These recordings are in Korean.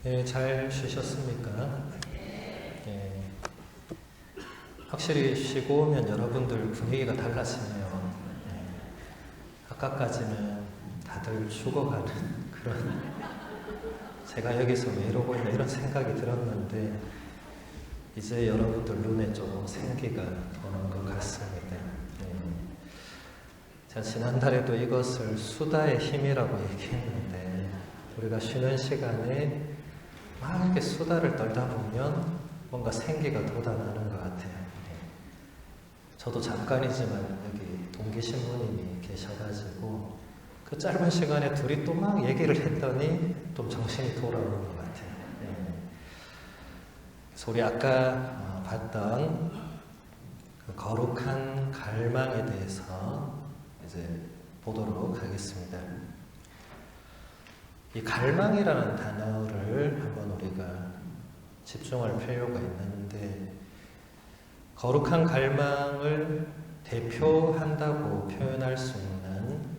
네, 잘 쉬셨습니까? 네, 확실히 쉬고 오면 여러분들 분위기가 달라지네요. 네, 아까까지는 다들 죽어가는 그런, 제가 여기서 왜 이러고 있나 이런 생각이 들었는데 이제 여러분들 눈에 좀 생기가 도는 것 같습니다. 네, 제가 지난달에도 이것을 수다의 힘이라고 얘기했는데 우리가 쉬는 시간에 막 이렇게 수다를 떨다 보면 뭔가 생기가 돋아나는 것 같아요. 네. 저도 잠깐이지만 여기 동기 신부님이 계셔가지고 그 짧은 시간에 둘이 또 막 얘기를 했더니 좀 정신이 돌아오는 것 같아요. 네. 그래서 우리 아까 봤던 그 거룩한 갈망에 대해서 이제 보도록 하겠습니다. 이 갈망이라는 단어를 한번 우리가 집중할 필요가 있는데, 거룩한 갈망을 대표한다고 표현할 수 있는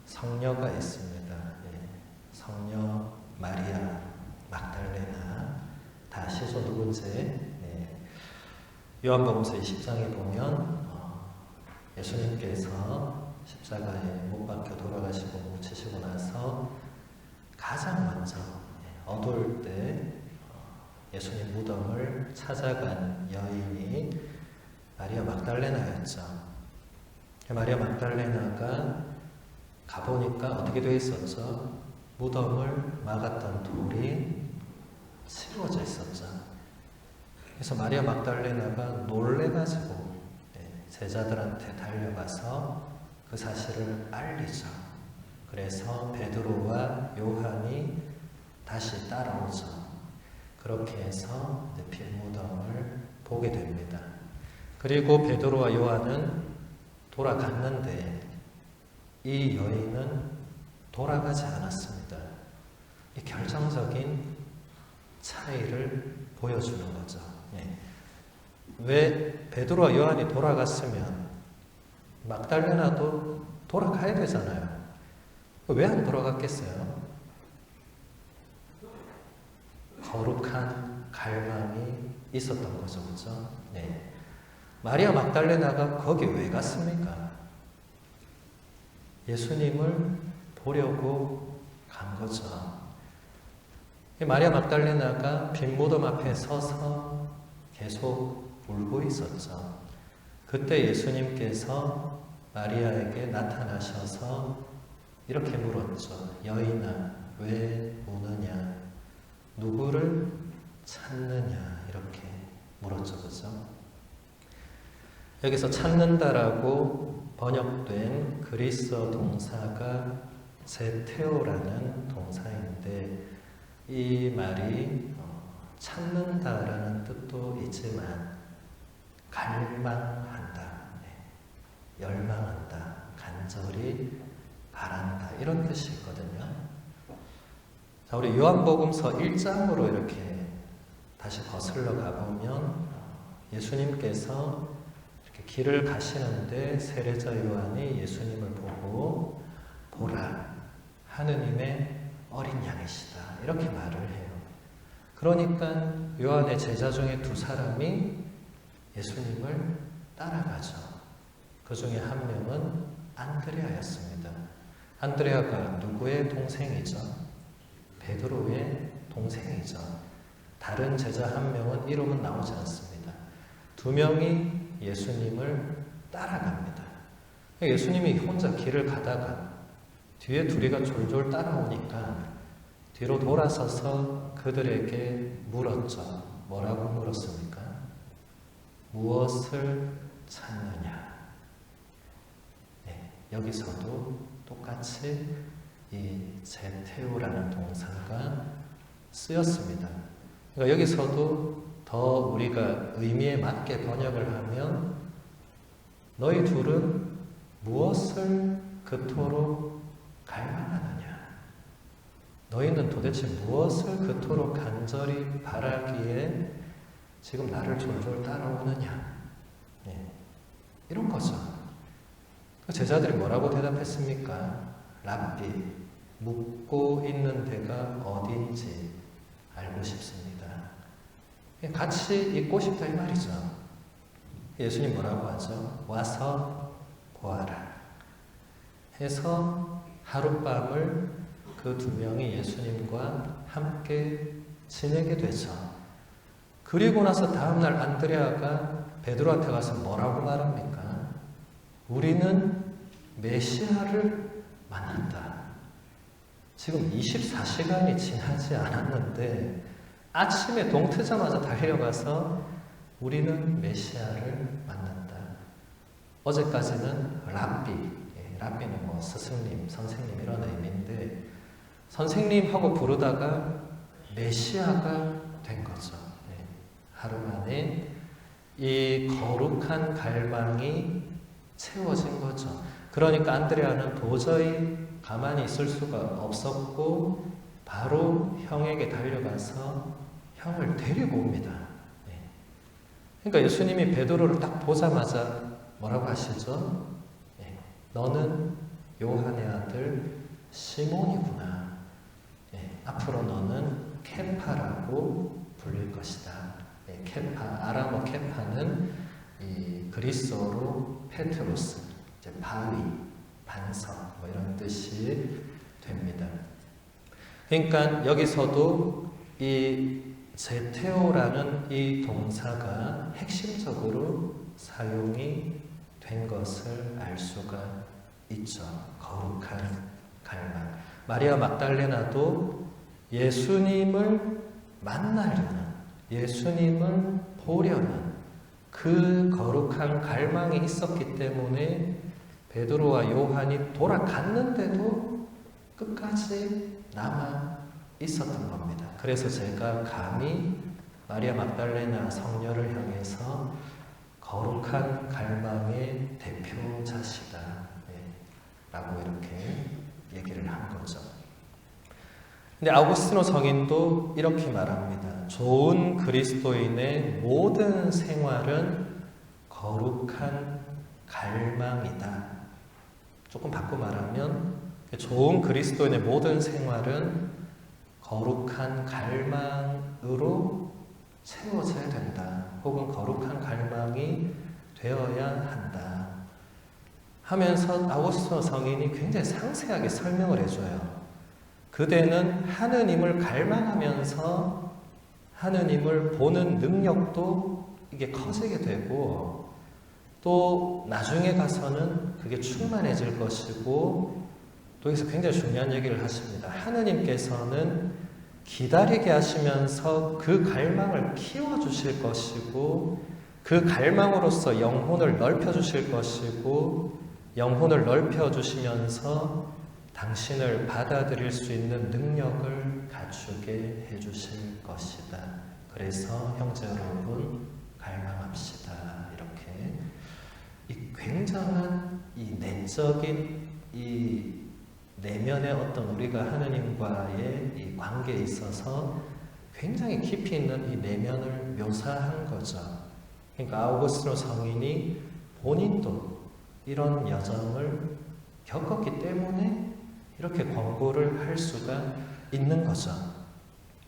성녀가 있습니다. 예, 성녀 마리아 막달레나, 다 아시죠? 누군지? 예, 요한복음서 20장에 보면 예수님께서 십자가에 못 박혀 돌아가시고 묻히시고 나서 가장 먼저 어두울 때 예수님 무덤을 찾아간 여인이 마리아 막달레나였죠. 마리아 막달레나가 가보니까 어떻게 되어 있었죠? 무덤을 막았던 돌이 치워져 있었죠. 그래서 마리아 막달레나가 놀래가지고 제자들한테 달려가서 그 사실을 알리죠. 그래서 베드로와 요한이 다시 따라오죠. 그렇게 해서 빈 무덤을 보게 됩니다. 그리고 베드로와 요한은 돌아갔는데 이 여인은 돌아가지 않았습니다. 이 결정적인 차이를 보여주는 거죠. 왜 베드로와 요한이 돌아갔으면 막달레나도 돌아가야 되잖아요. 왜 안 돌아갔겠어요? 거룩한 갈망이 있었던 거죠, 그죠? 네. 마리아 막달레나가 거기 왜 갔습니까? 예수님을 보려고 간 거죠. 마리아 막달레나가 빈 무덤 앞에 서서 계속 울고 있었죠. 그때 예수님께서 마리아에게 나타나셔서 이렇게 물었죠. 여인아, 왜 우느냐? 누구를 찾느냐? 이렇게 물었죠. 그죠? 여기서 찾는다라고 번역된 그리스어 동사가 제테오라는 동사인데, 이 말이 찾는다라는 뜻도 있지만 갈망한다, 열망한다, 간절히 바란다, 이런 뜻이 있거든요. 자, 우리 요한복음서 1장으로 이렇게 다시 거슬러 가보면 예수님께서 이렇게 길을 가시는데 세례자 요한이 예수님을 보고 보라, 하느님의 어린 양이시다, 이렇게 말을 해요. 그러니까 요한의 제자 중에 두 사람이 예수님을 따라가죠. 그 중에 한 명은 안드레아였습니다. 안드레아가 누구의 동생이죠? 베드로의 동생이죠. 다른 제자 한 명은 이름은 나오지 않습니다. 두 명이 예수님을 따라갑니다. 예수님이 혼자 길을 가다가 뒤에 둘이가 졸졸 따라오니까 뒤로 돌아서서 그들에게 물었죠. 뭐라고 물었습니까? 무엇을 찾느냐? 여기서도 똑같이 이 제테오라는 동사가 쓰였습니다. 그러니까 여기서도 더 우리가 의미에 맞게 번역을 하면 너희 둘은 무엇을 그토록 갈망하느냐? 너희는 도대체 무엇을 그토록 간절히 바라기에 지금 나를 졸졸 따라오느냐? 이런 거죠. 제자들이 뭐라고 대답했습니까? 랍비, 묻고 있는 데가 어딘지 알고 싶습니다. 같이 있고 싶다 이 말이죠. 예수님 뭐라고 하죠? 와서 보아라 해서 하룻밤을 그 두 명이 예수님과 함께 지내게 되죠. 그리고 나서 다음날 안드레아가 베드로한테 가서 뭐라고 말합니까? 우리는 메시아를 만난다. 지금 24시간이 지나지 않았는데 아침에 동 트자마자 달려가서 우리는 메시아를 만난다. 어제까지는 랍비, 랍비는 뭐 스승님, 선생님 이런 의미인데 선생님하고 부르다가 메시아가 된 거죠. 하루 만에 이 거룩한 갈망이 채워진 거죠. 그러니까 안드레아는 도저히 가만히 있을 수가 없었고 바로 형에게 달려가서 형을 데리고 옵니다. 그러니까 예수님이 베드로를 딱 보자마자 뭐라고 하시죠? 너는 요한의 아들 시몬이구나. 앞으로 너는 케파라고 불릴 것이다. 케파, 아람어 케파는 이 그리스어로 페트로스, 이제 바위, 반석 뭐 이런 뜻이 됩니다. 그러니까 여기서도 이 제테오라는 이 동사가 핵심적으로 사용이 된 것을 알 수가 있죠. 거룩한 갈망. 마리아 막달레나도 예수님을 만나려는, 예수님을 보려는 그 거룩한 갈망이 있었기 때문에 베드로와 요한이 돌아갔는데도 끝까지 남아 있었던 겁니다. 그래서 제가 감히 마리아 막달레나 성녀를 향해서 거룩한 갈망의 대표자시다 라고 이렇게 얘기를 한 거죠. 근데 아우구스티노 성인도 이렇게 말합니다. 좋은 그리스도인의 모든 생활은 거룩한 갈망이다. 조금 바꿔 말하면 좋은 그리스도인의 모든 생활은 거룩한 갈망으로 채워져야 된다. 혹은 거룩한 갈망이 되어야 한다. 하면서 아우구스티노 성인이 굉장히 상세하게 설명을 해줘요. 그대는 하느님을 갈망하면서 하느님을 보는 능력도 이게 커지게 되고 또 나중에 가서는 그게 충만해질 것이고 또 여기서 굉장히 중요한 얘기를 하십니다. 하느님께서는 기다리게 하시면서 그 갈망을 키워주실 것이고 그 갈망으로서 영혼을 넓혀주실 것이고 영혼을 넓혀주시면서 당신을 받아들일 수 있는 능력을 갖추게 해주실 것이다. 그래서 형제 여러분 갈망합시다. 이렇게 이 굉장한 이 내적인 이 내면의 어떤 우리가 하느님과의 이 관계에 있어서 굉장히 깊이 있는 이 내면을 묘사한 거죠. 그러니까 아우구스티노 성인이 본인도 이런 여정을 겪었기 때문에 이렇게 권고를 할 수가 있는 거죠.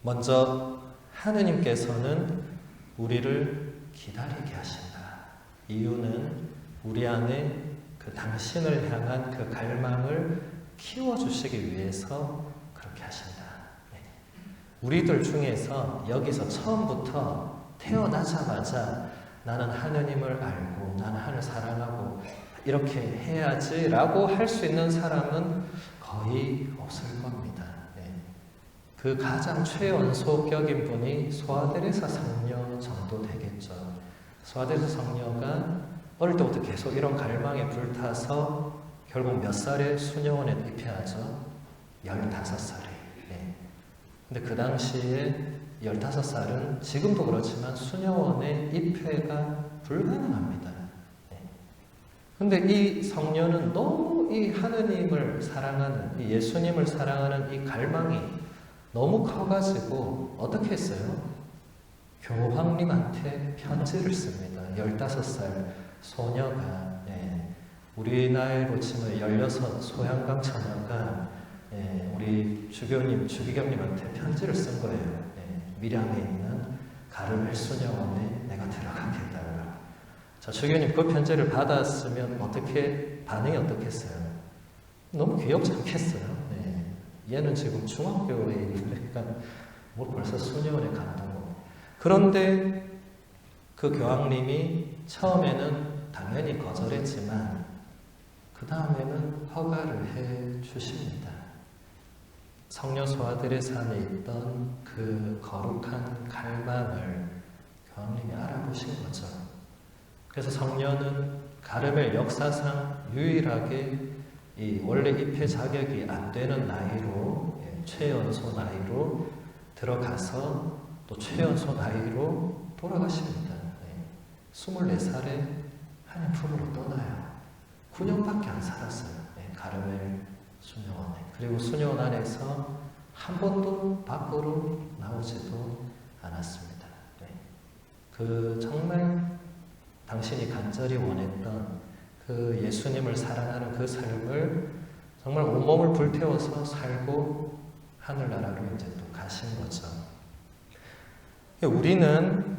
먼저 하느님께서는 우리를 기다리게 하신다. 이유는 우리 안에 그 당신을 향한 그 갈망을 키워주시기 위해서 그렇게 하신다. 우리들 중에서 여기서 처음부터 태어나자마자 나는 하느님을 알고 나는 하나님을 사랑하고 이렇게 해야지 라고 할 수 있는 사람은 거의 없을 겁니다. 그 가장 최연소격인 분이 소아데레사 성녀 정도 되겠죠. 소아데레사 성녀가 어릴 때부터 계속 이런 갈망에 불타서 결국 몇 살에 수녀원에 입회하죠? 15살에. 근데 그 당시에 15살은 지금도 그렇지만 수녀원에 입회가 불가능합니다. 근데 이 성녀는 너무 이 하느님을 사랑하는, 이 예수님을 사랑하는 이 갈망이 너무 커가지고 어떻게 했어요? 교황님한테 편지를 씁니다. 15살 소녀가 우리 나이로 치면 16 소양강 처녀가 우리 주기경님한테 편지를 쓴 거예요. 밀양에 있는 가르멜 수녀원에 내가 들어가게 해달라고. 자, 주기경님 그 편지를 받았으면 반응이 어떻겠어요? 너무 귀엽지 않겠어요? 얘는 지금 중학교에 있으니까 뭐 벌써 수녀원에 간다고. 그런데 그 교황님이 처음에는 당연히 거절했지만 그 다음에는 허가를 해 주십니다. 성녀소아들의 산에 있던 그 거룩한 갈망을 교황님이 알아보신 거죠. 그래서 성녀는 가르멜 역사상 유일하게 원래 입회 자격이 안 되는 나이로, 최연소 나이로 들어가서 또 최연소 나이로 돌아가십니다. 24살에 하늘 품으로 떠나요. 9년밖에 안 살았어요. 가르멜 수녀원에. 그리고 수녀원 안에서 한 번도 밖으로 나오지도 않았습니다. 그 정말 당신이 간절히 원했던 그 예수님을 사랑하는 그 삶을 정말 온몸을 불태워서 살고 하늘나라로 이제 또 가신 거죠. 우리는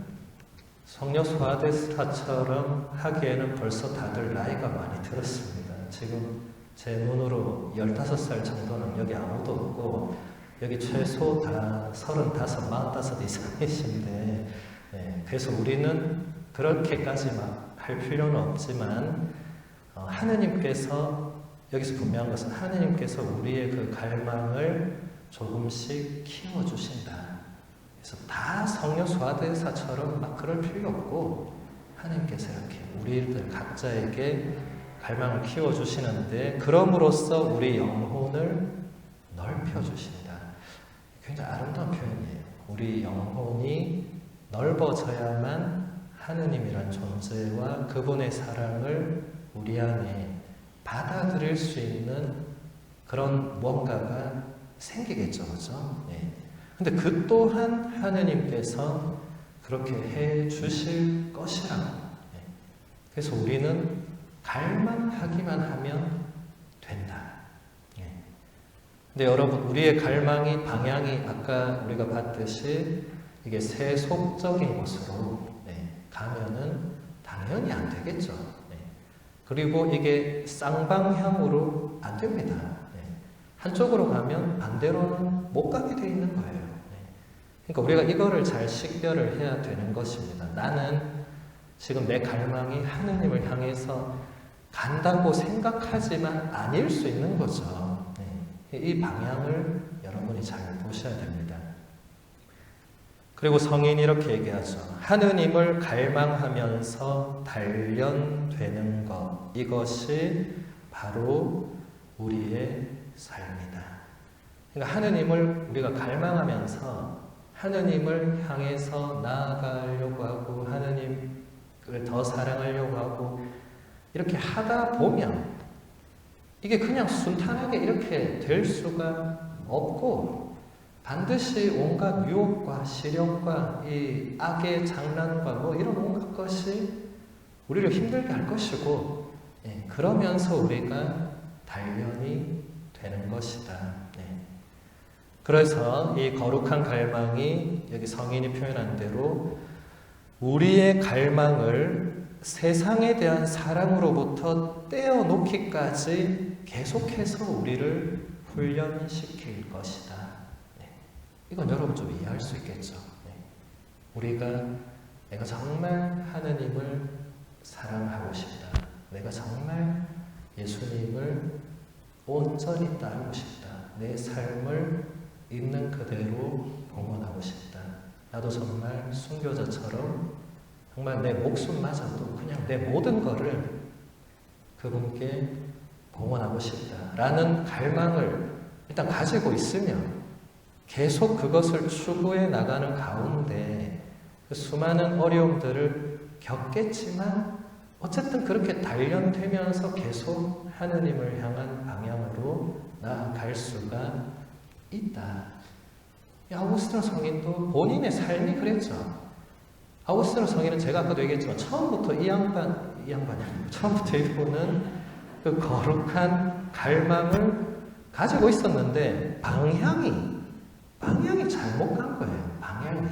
성녀 소아데스타처럼 하기에는 벌써 다들 나이가 많이 들었습니다. 지금 제 눈으로 15살 정도는 여기 아무도 없고, 여기 최소 다 35, 45 이상이신데, 그래서 우리는 그렇게까지 막 할 필요는 없지만, 하느님께서, 여기서 분명한 것은 하느님께서 우리의 그 갈망을 조금씩 키워주신다. 그래서 다 성녀 소아데사처럼 막 그럴 필요 없고, 하느님께서 이렇게 우리들 각자에게 갈망을 키워주시는데, 그럼으로써 우리 영혼을 넓혀주신다. 굉장히 아름다운 표현이에요. 우리 영혼이 넓어져야만 하느님이란 존재와 그분의 사랑을 우리 안에 받아들일 수 있는 그런 무언가가 생기겠죠. 그죠? 근데 그 또한 하느님께서 그렇게 해 주실 것이라고. 그래서 우리는 갈망하기만 하면 된다. 근데 여러분, 우리의 갈망이, 방향이 아까 우리가 봤듯이 이게 세속적인 곳으로 가면은 당연히 안 되겠죠. 그리고 이게 쌍방향으로 안 됩니다. 한쪽으로 가면 반대로는 못 가게 돼 있는 거예요. 그러니까 우리가 이거를 잘 식별을 해야 되는 것입니다. 나는 지금 내 갈망이 하느님을 향해서 간다고 생각하지만 아닐 수 있는 거죠. 이 방향을 여러분이 잘 보셔야 됩니다. 그리고 성인이 이렇게 얘기하죠. 하느님을 갈망하면서 단련되는 것, 이것이 바로 우리의 삶이다. 그러니까 하느님을 우리가 갈망하면서 하느님을 향해서 나아가려고 하고 하느님을 더 사랑하려고 하고 이렇게 하다 보면 이게 그냥 순탄하게 이렇게 될 수가 없고, 반드시 온갖 유혹과 시련과 이 악의 장난과 뭐 이런 온갖 것이 우리를 힘들게 할 것이고, 그러면서 우리가 단련이 되는 것이다. 그래서 이 거룩한 갈망이 여기 성인이 표현한 대로 우리의 갈망을 세상에 대한 사랑으로부터 떼어놓기까지 계속해서 우리를 훈련시킬 것이다. 이건 여러분 좀 이해할 수 있겠죠. 내가 정말 하느님을 사랑하고 싶다. 내가 정말 예수님을 온전히 따르고 싶다. 내 삶을 있는 그대로 봉헌하고 싶다. 나도 정말 순교자처럼 정말 내 목숨마저도 그냥 내 모든 거를 그분께 봉헌하고 싶다라는 갈망을 일단 가지고 있으면 계속 그것을 추구해 나가는 가운데 그 수많은 어려움들을 겪겠지만 어쨌든 그렇게 단련되면서 계속 하느님을 향한 방향으로 나아갈 수가 있다. 아우구스티노 성인도 본인의 삶이 그랬죠. 아우구스티노 성인은 제가 아까도 얘기했지만 처음부터 처음부터 이분은 그 거룩한 갈망을 가지고 있었는데 방향이 잘못 간 거예요. 방향이.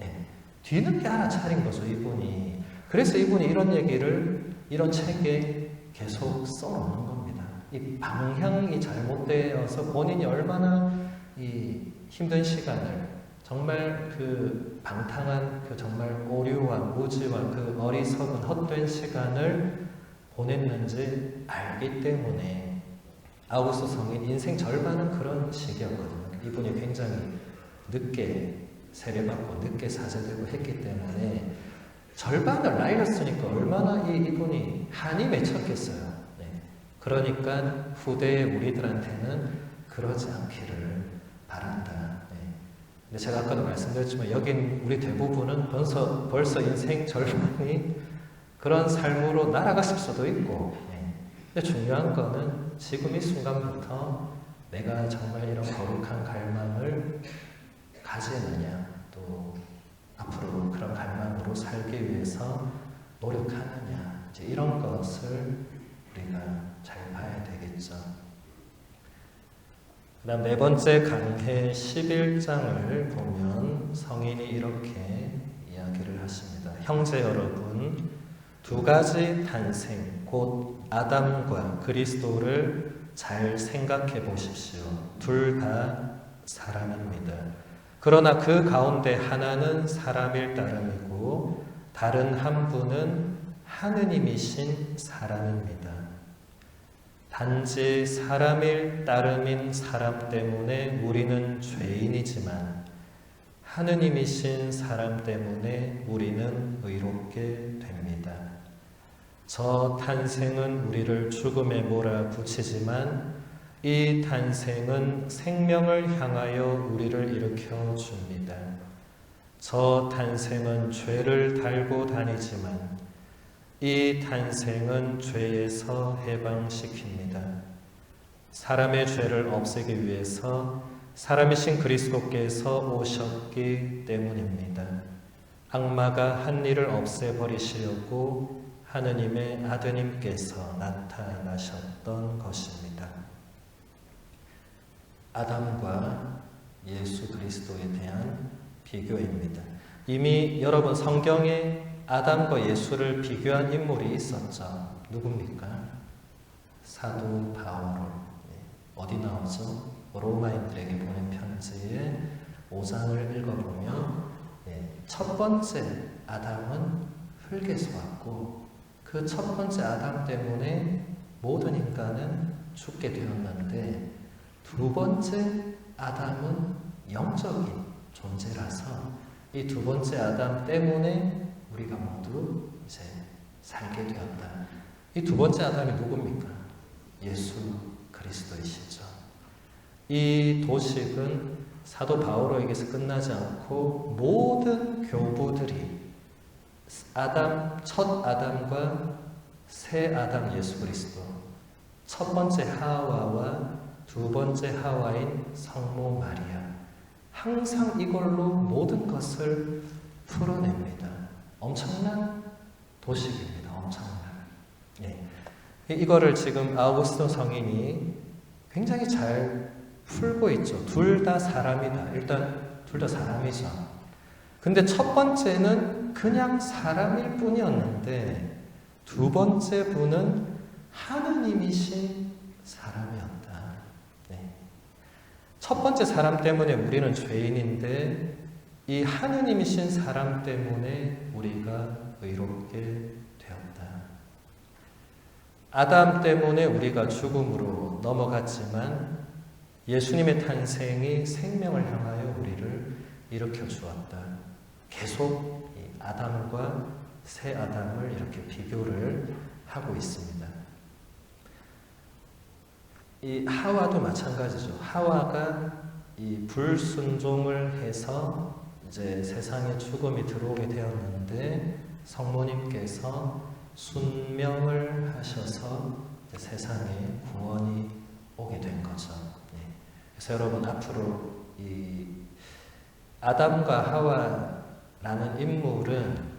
예. 뒤늦게 알아차린 거죠, 이분이. 그래서 이분이 이런 얘기를 이런 책에 계속 써놓는 겁니다. 이 방향이 잘못되어서 본인이 얼마나 이 힘든 시간을 정말 그 방탕한 그 정말 오류와 무지와 그 어리석은 헛된 시간을 보냈는지 알기 때문에 아우구스도 성인 인생 절반은 그런 시기였거든요. 이분이 굉장히 늦게 세례받고 늦게 사제되고 했기 때문에 절반을 나이였으니까 얼마나 이분이 한이 맺혔겠어요. 네. 그러니까 후대의 우리들한테는 그러지 않기를 바란다. 네. 근데 제가 아까도 말씀드렸지만 여긴 우리 대부분은 벌써 인생 절반이 그런 삶으로 날아갔을 수도 있고, 네. 근데 중요한 거는 지금 이 순간부터 내가 정말 이런 거룩한 갈망을 가지느냐, 또 앞으로 그런 갈망으로 살기 위해서 노력하느냐, 이제 이런 것을 우리가 잘 봐야 되겠죠. 그 다음 네 번째 강해 11장을 보면 성인이 이렇게 이야기를 하십니다. 형제 여러분, 두 가지 탄생, 곧 아담과 그리스도를 잘 생각해 보십시오. 둘 다 사람입니다. 그러나 그 가운데 하나는 사람일 따름이고 다른 한 분은 하느님이신 사람입니다. 단지 사람일 따름인 사람 때문에 우리는 죄인이지만 하느님이신 사람 때문에 우리는 의롭게 됩니다. 저 탄생은 우리를 죽음에 몰아붙이지만 이 탄생은 생명을 향하여 우리를 일으켜 줍니다. 저 탄생은 죄를 달고 다니지만 이 탄생은 죄에서 해방시킵니다. 사람의 죄를 없애기 위해서 사람이신 그리스도께서 오셨기 때문입니다. 악마가 한 일을 없애버리시려고 하느님의 아드님께서 나타나셨던 것입니다. 아담과 예수 그리스도에 대한 비교입니다. 이미 여러분 성경에 아담과 예수를 비교한 인물이 있었죠. 누굽니까? 사도 바울. 어디 나오죠? 로마인들에게 보낸 편지의 5장을 읽어보면 첫 번째 아담은 흙에서 왔고 그 첫 번째 아담 때문에 모든 인간은 죽게 되었는데 두 번째 아담은 영적인 존재라서 이 두 번째 아담 때문에 우리가 모두 이제 살게 되었다. 이 두 번째 아담이 누굽니까? 예수 그리스도이시죠. 이 도식은 사도 바오로에게서 끝나지 않고 모든 교부들이 첫 아담과 새 아담 예수 그리스도, 첫 번째 하와와 두 번째 하와인 성모 마리아, 항상 이걸로 모든 것을 풀어냅니다. 엄청난 도식입니다. 엄청난. 예. 이거를 지금 아우구스도 성인이 굉장히 잘 풀고 있죠. 둘 다 사람이다. 일단 둘 다 사람이죠. 근데 첫 번째는 그냥 사람일 뿐이었는데 두 번째 분은 하느님이신 사람이었다. 네. 첫 번째 사람 때문에 우리는 죄인인데 이 하느님이신 사람 때문에 우리가 의롭게 되었다. 아담 때문에 우리가 죽음으로 넘어갔지만 예수님의 탄생이 생명을 향하여 우리를 일으켜 주었다. 계속 이 아담과 새 아담을 이렇게 비교를 하고 있습니다. 이 하와도 마찬가지죠. 하와가 이 불순종을 해서 이제 세상에 죽음이 들어오게 되었는데 성모님께서 순명을 하셔서 세상에 구원이 오게 된 거죠. 그래서 여러분 앞으로 이 아담과 하와라는 인물은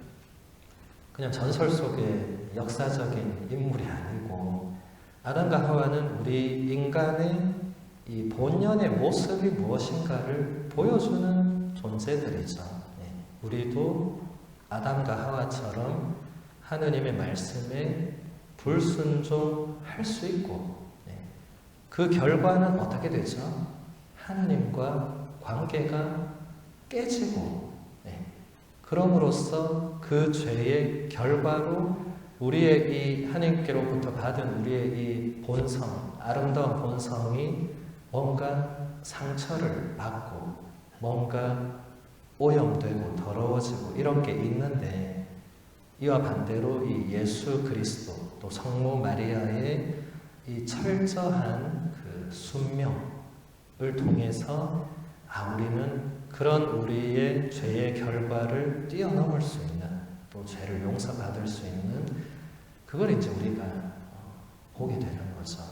그냥 전설 속의 역사적인 인물이 아니고 아담과 하와는 우리 인간의 이 본연의 모습이 무엇인가를 보여주는 존재들이죠. 우리도 아담과 하와처럼 하느님의 말씀에 불순종할 수 있고, 그 결과는 어떻게 되죠? 하느님과 관계가 깨지고, 그럼으로써 그 죄의 결과로 우리의 이 하나님께로부터 받은 우리의 이 본성, 아름다운 본성이 뭔가 상처를 받고 뭔가 오염되고 더러워지고 이런 게 있는데, 이와 반대로 이 예수 그리스도 또 성모 마리아의 이 철저한 그 순명을 통해서 우리는 그런 우리의 죄의 결과를 뛰어넘을 수 있는, 또 죄를 용서받을 수 있는, 그걸 이제 우리가 보게 되는 거죠.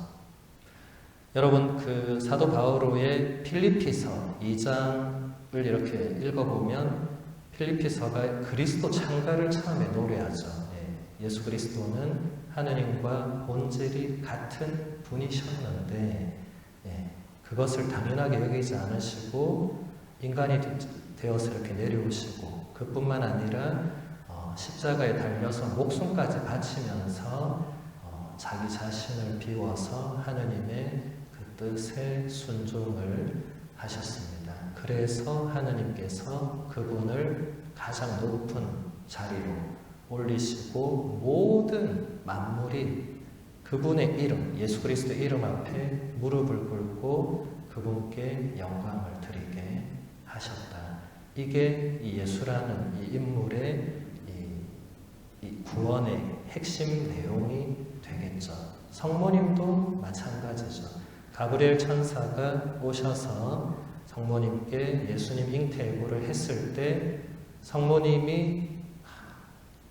여러분, 그 사도 바오로의 필리피서 2장을 이렇게 읽어보면 필리피서가 그리스도 창가를 처음에 노래하죠. 예수 그리스도는 하느님과 본질이 같은 분이셨는데, 그것을 당연하게 여기지 않으시고 인간이 되어서 이렇게 내려오시고, 그뿐만 아니라 십자가에 달려서 목숨까지 바치면서 자기 자신을 비워서 하느님의 그 뜻에 순종을 하셨습니다. 그래서 하느님께서 그분을 가장 높은 자리로 올리시고 모든 만물이 그분의 이름, 예수 그리스도의 이름 앞에 무릎을 꿇고 그분께 영광을 드리게 하셨다. 이게 이 예수라는 이 인물의 이 구원의 핵심 내용이 되겠죠. 성모님도 마찬가지죠. 가브리엘 천사가 오셔서 성모님께 예수님 잉태예고를 했을 때 성모님이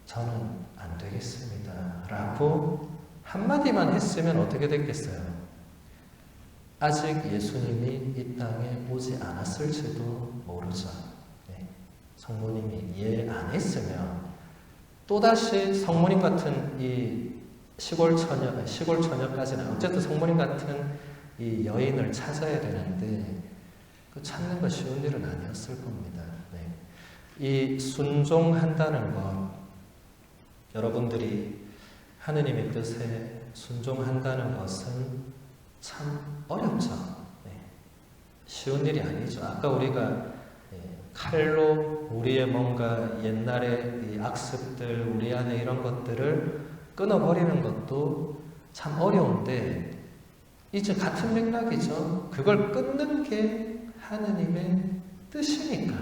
저는 안 되겠습니다 라고 한마디만 했으면 어떻게 됐겠어요? 아직 예수님이 이 땅에 오지 않았을지도 모르죠. 성모님이 이해 안 했으면 또다시 성모님 같은 이 시골 처녀까지는 어쨌든 성모님 같은 이 여인을 찾아야 되는데 그 찾는 거 쉬운 일은 아니었을 겁니다. 이 순종한다는 것, 여러분들이 하느님의 뜻에 순종한다는 것은 참 어렵죠. 쉬운 일이 아니죠. 아까 우리가 칼로 우리의 뭔가 옛날의 이 악습들, 우리 안에 이런 것들을 끊어버리는 것도 참 어려운데, 이제 같은 맥락이죠. 그걸 끊는 게 하느님의 뜻이니까.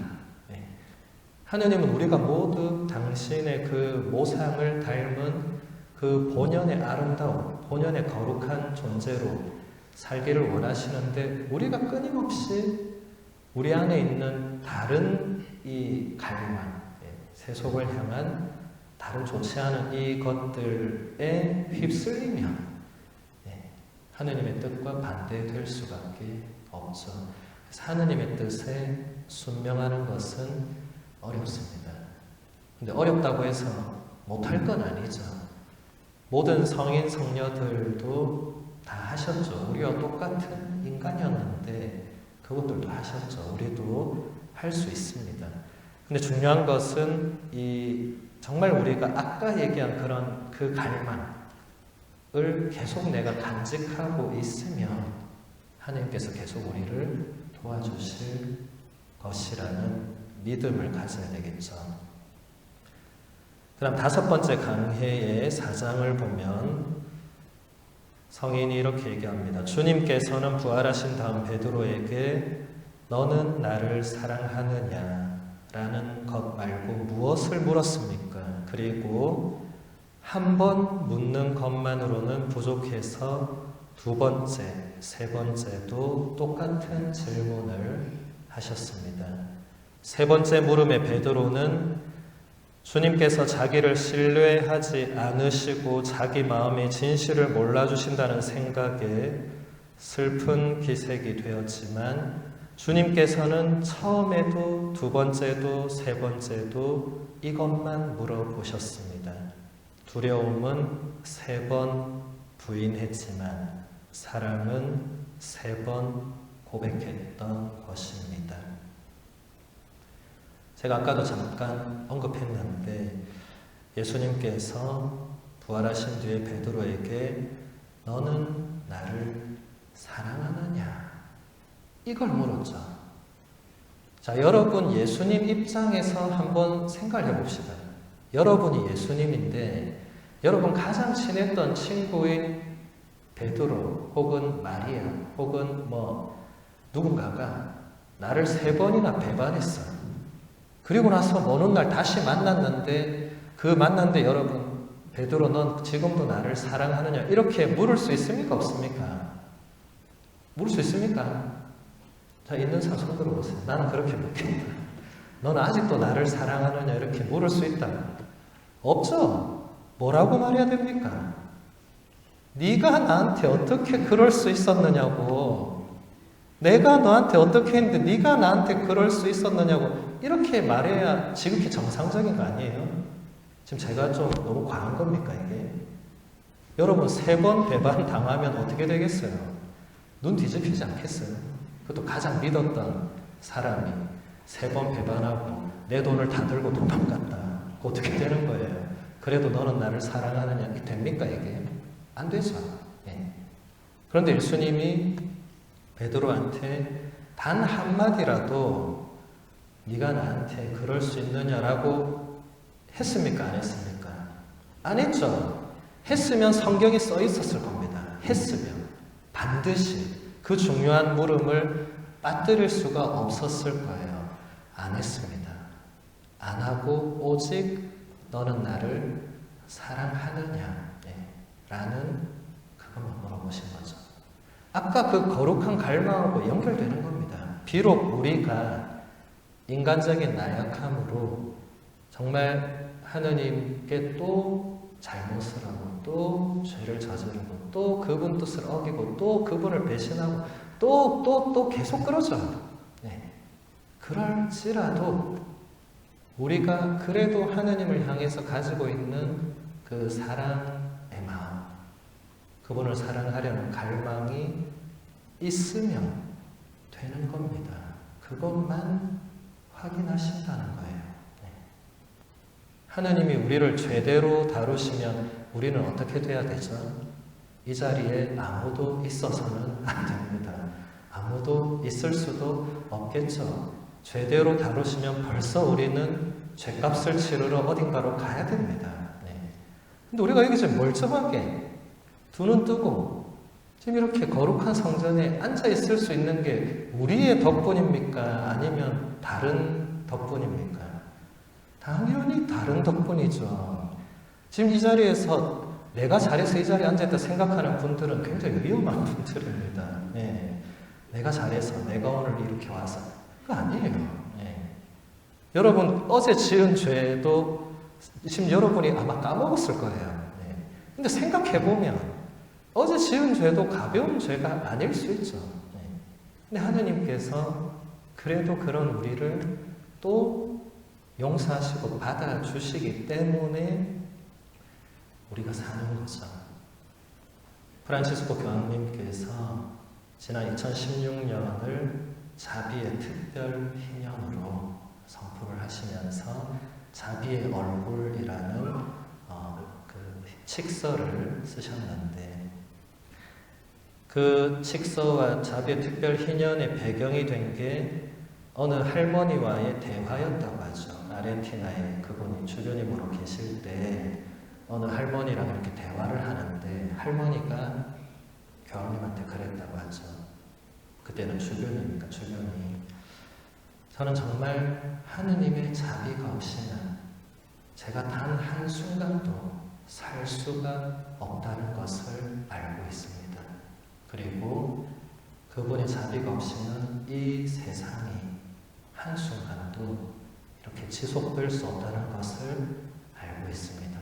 하느님은 우리가 모두 당신의 그 모상을 닮은 그 본연의 아름다움, 본연의 거룩한 존재로 살기를 원하시는데, 우리가 끊임없이 우리 안에 있는 다른 이 갈망, 세속을 향한 다른 좋지 않은 이 것들에 휩쓸리면 하느님의 뜻과 반대될 수밖에 없죠. 그래서 하느님의 뜻에 순명하는 것은 어렵습니다. 근데 어렵다고 해서 못할 건 아니죠. 모든 성인, 성녀들도 다 하셨죠. 우리와 똑같은 인간이었는데 그것들도 하셨죠. 우리도 할 수 있습니다. 근데 중요한 것은 정말 우리가 아까 얘기한 그런 그 갈망을 계속 내가 간직하고 있으면 하나님께서 계속 우리를 도와주실 것이라는 믿음을 가져야 되겠죠. 그럼 5번째 강해의 4장을 보면 성인이 이렇게 얘기합니다. 주님께서는 부활하신 다음 베드로에게 너는 나를 사랑하느냐 라는 것 말고 무엇을 물었습니까? 그리고 한 번 묻는 것만으로는 부족해서 2번째, 3번째도 똑같은 질문을 하셨습니다. 3번째 물음에 베드로는 주님께서 자기를 신뢰하지 않으시고 자기 마음의 진실을 몰라주신다는 생각에 슬픈 기색이 되었지만, 주님께서는 처음에도 2번째도 3번째도 이것만 물어보셨습니다. 두려움은 3번 부인했지만 사랑은 3번 고백했던 것입니다. 제가 아까도 잠깐 언급했는데 예수님께서 부활하신 뒤에 베드로에게 너는 나를 사랑하느냐? 이걸 물었죠. 자, 여러분 예수님 입장에서 한번 생각해 봅시다. 여러분이 예수님인데 여러분 가장 친했던 친구인 베드로 혹은 마리아 혹은 누군가가 나를 3번이나 배반했어요. 그리고 나서 어느 날 다시 만났는데 그 만났는데 여러분 베드로 넌 지금도 나를 사랑하느냐 이렇게 물을 수 있습니까 없습니까? 물을 수 있습니까? 자, 있는 사람 손 들어보세요. 나는 그렇게 묻겠다. 너는 아직도 나를 사랑하느냐 이렇게 물을 수 있다. 없죠. 뭐라고 말해야 됩니까? 네가 나한테 어떻게 그럴 수 있었느냐고. 내가 너한테 어떻게 했는데 네가 나한테 그럴 수 있었느냐고 이렇게 말해야 지극히 정상적인 거 아니에요? 지금 제가 좀 너무 과한 겁니까 이게? 여러분 3번 배반 당하면 어떻게 되겠어요? 눈 뒤집히지 않겠어요? 그것도 가장 믿었던 사람이 3번 배반하고 내 돈을 다 들고 도망갔다. 어떻게 되는 거예요? 그래도 너는 나를 사랑하느냐? 이게 됩니까 이게? 안 되죠. 예. 그런데 예수님이 베드로한테 단 한마디라도 네가 나한테 그럴 수 있느냐라고 했습니까? 안 했습니까? 안 했죠. 했으면 성경에 써 있었을 겁니다. 했으면 반드시 그 중요한 물음을 빠뜨릴 수가 없었을 거예요. 안 했습니다. 안 하고 오직 너는 나를 사랑하느냐 라는 그것만 물어보신 거죠. 아까 그 거룩한 갈망하고 연결되는 겁니다. 비록 우리가 인간적인 나약함으로 정말 하느님께 또 잘못을 하고 또 죄를 저지르고 또 그분 뜻을 어기고 또 그분을 배신하고 또 계속 그러죠. 네. 그럴지라도 우리가 그래도 하느님을 향해서 가지고 있는 그 사랑의 마음, 그분을 사랑하려는 갈망이 있으면 되는 겁니다. 그것만 확인하신다는 거예요. 네. 하느님이 우리를 죄대로 다루시면 우리는 어떻게 돼야 되죠? 이 자리에 아무도 있어서는 안 됩니다. 아무도 있을 수도 없겠죠. 죄대로 다루시면 벌써 우리는 죄값을 치르러 어딘가로 가야 됩니다. 네. 근데 우리가 여기 지금 멀쩡하게 두 눈 뜨고 지금 이렇게 거룩한 성전에 앉아 있을 수 있는 게 우리의 덕분입니까? 아니면 다른 덕분입니까? 당연히 다른 덕분이죠. 지금 이 자리에서 내가 잘해서 이 자리에 앉아있다 생각하는 분들은 굉장히 위험한 분들입니다. 네. 내가 잘해서 내가 오늘 이렇게 와서 그거 아니에요. 네. 여러분 어제 지은 죄도 지금 여러분이 아마 까먹었을 거예요. 네. 근데 생각해보면 어제 지은 죄도 가벼운 죄가 아닐 수 있죠. 네. 근데 하느님께서 그래도 그런 우리를 또 용서하시고 받아주시기 때문에 우리가 사는 거죠. 프란치스코 교황님께서 지난 2016년을 자비의 특별 희년으로 선포를 하시면서 자비의 얼굴이라는 그 칙서를 쓰셨는데 그 칙서와 자비의 특별 희년의 배경이 된 게 어느 할머니와의 대화였다고 하죠. 아르헨티나에 그분이 주교님으로 계실 때 어느 할머니랑 이렇게 대화를 하는데 할머니가 교황님한테 그랬다고 하죠. 그때는 주교님이니까 주교님. 저는 정말 하느님의 자비가 없이는 제가 단 한순간도 살 수가 없다는 것을 알고 있습니다. 그리고 그분의 자비가 없이는 이 세상이 한순간도 이렇게 지속될 수 없다는 것을 알고 있습니다.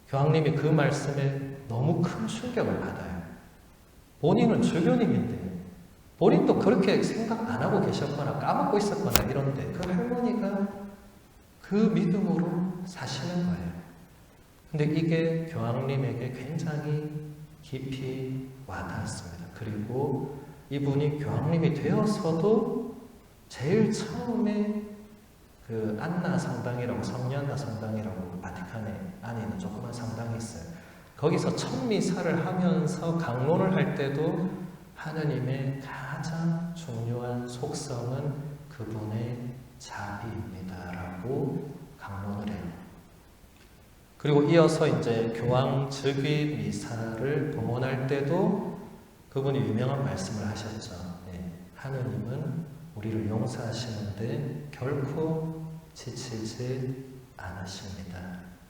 교황님이 그 말씀에 너무 큰 충격을 받아요. 본인은 주교님인데 본인도 그렇게 생각 안 하고 계셨거나 까먹고 있었거나 이런데 그 할머니가 그 믿음으로 사시는 거예요. 근데 이게 교황님에게 굉장히 깊이 와닿았습니다. 그리고 이분이 교황님이 되어서도 제일 처음에 그 안나 성당이라고, 성녀 안나 성당이라고 바티칸에 안에 있는 조그만 성당이 있어요. 거기서 첫 미사를 하면서 강론을 할 때도 하느님의 가장 중요한 속성은 그분의 자비입니다라고 강론을 해요. 그리고 이어서 이제 교황 즉위 미사를 봉헌할 때도 그분이 유명한 말씀을 하셨죠. 네. 하느님은 우리를 용서하시는데 결코 지치지 않으십니다.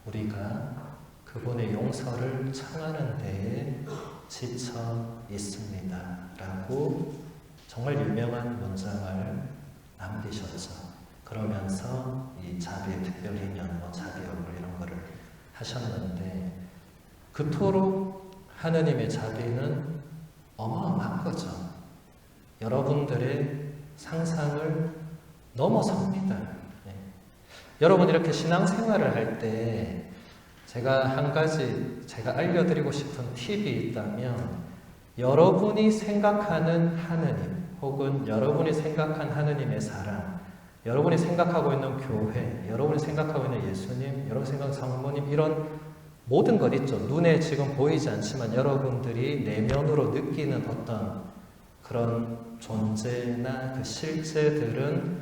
우리가 그분의 용서를 청하는 데에 지쳐 있습니다. 라고 정말 유명한 문장을 남기셨죠. 그러면서 이 자비의 특별인연, 자비역을 이런 거를 하셨는데 그토록 하느님의 자비는 어마어마한 거죠. 여러분들의 상상을 넘어섭니다. 네. 여러분 이렇게 신앙생활을 할 때 제가 한 가지 제가 알려드리고 싶은 팁이 있다면 여러분이 생각하는 하느님 혹은 여러분이 생각한 하느님의 사랑, 여러분이 생각하고 있는 교회, 여러분이 생각하고 있는 예수님, 여러분이 생각하는 성모님 이런 모든 것 있죠. 눈에 지금 보이지 않지만 여러분들이 내면으로 느끼는 어떤 그런 존재나 그 실제들은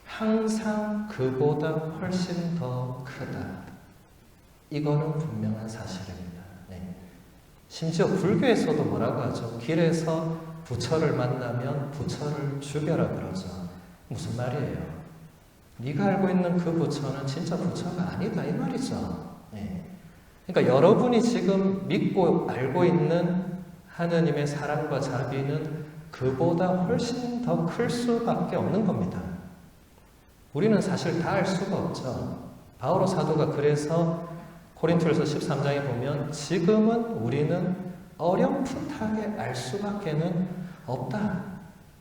항상 그보다 훨씬 더 크다. 이거는 분명한 사실입니다. 네. 심지어 불교에서도 뭐라고 하죠? 길에서 부처를 만나면 부처를 죽여라 그러죠. 무슨 말이에요? 네가 알고 있는 그 부처는 진짜 부처가 아니다 이 말이죠. 네. 그러니까 여러분이 지금 믿고 알고 있는 하느님의 사랑과 자비는 그보다 훨씬 더 클 수밖에 없는 겁니다. 우리는 사실 다 알 수가 없죠. 바오로 사도가 그래서 고린토전서 13장에 보면 지금은 우리는 어렴풋하게 알 수밖에는 없다.